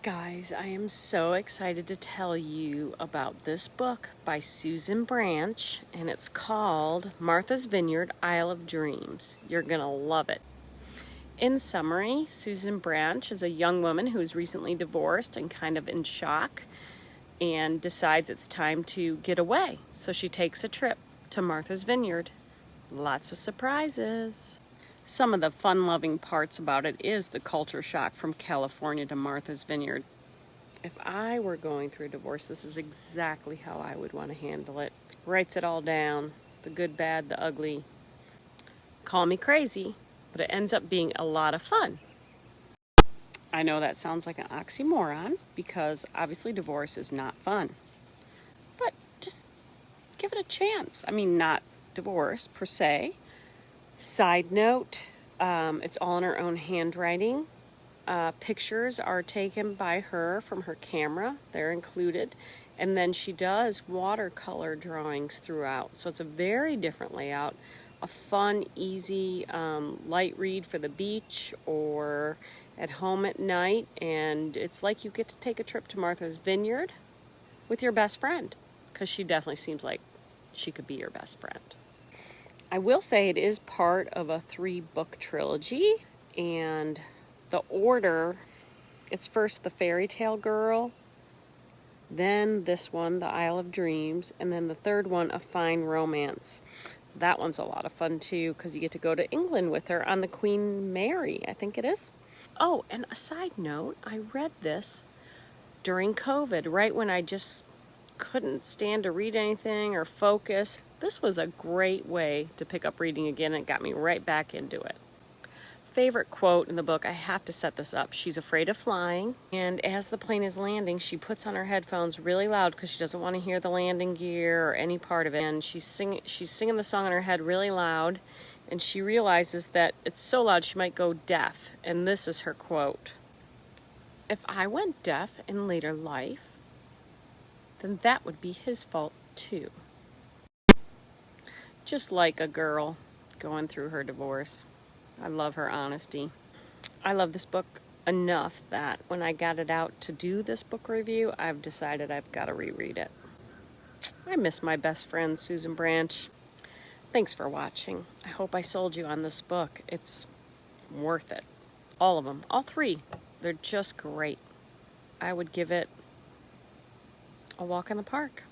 Guys, I am so excited to tell you about this book by Susan Branch, and it's called Martha's Vineyard, Isle of Dreams. You're gonna love it. In summary, Susan Branch is a young woman who is recently divorced and kind of in shock and decides it's time to get away. So she takes a trip to Martha's Vineyard. Lots of surprises. Some of the fun-loving parts about it is the culture shock from California to Martha's Vineyard. If I were going through a divorce, this is exactly how I would want to handle it. Writes it all down, the good, bad, the ugly. Call me crazy, but it ends up being a lot of fun. I know that sounds like an oxymoron because obviously divorce is not fun. But just give it a chance. I mean, not divorce per se. Side note, it's all in her own handwriting. Pictures are taken by her from her camera. They're included. And then she does watercolor drawings throughout. So it's a very different layout. A fun, easy, light read for the beach or at home at night. And it's like you get to take a trip to Martha's Vineyard with your best friend. Because she definitely seems like she could be your best friend. I will say it is part of a 3-book trilogy, and the order, it's first The Fairy Tale Girl, then this one, The Isle of Dreams, and then the third one, A Fine Romance. That one's a lot of fun too, because you get to go to England with her on the Queen Mary, I think it is. Oh, and a side note, I read this during COVID, right when I just couldn't stand to read anything or focus. This was a great way to pick up reading again, and it got me right back into it. Favorite quote in the book, I have to set this up. She's afraid of flying, and as the plane is landing, she puts on her headphones really loud because she doesn't want to hear the landing gear or any part of it. And she's singing the song in her head really loud, and she realizes that it's so loud she might go deaf. And this is her quote: "If I went deaf in later life, then that would be his fault too." Just like a girl going through her divorce. I love her honesty. I love this book enough that when I got it out to do this book review, I've decided I've got to reread it. I miss my best friend, Susan Branch. Thanks for watching. I hope I sold you on this book. It's worth it. All of them. All 3. They're just great. I would give it a walk in the park.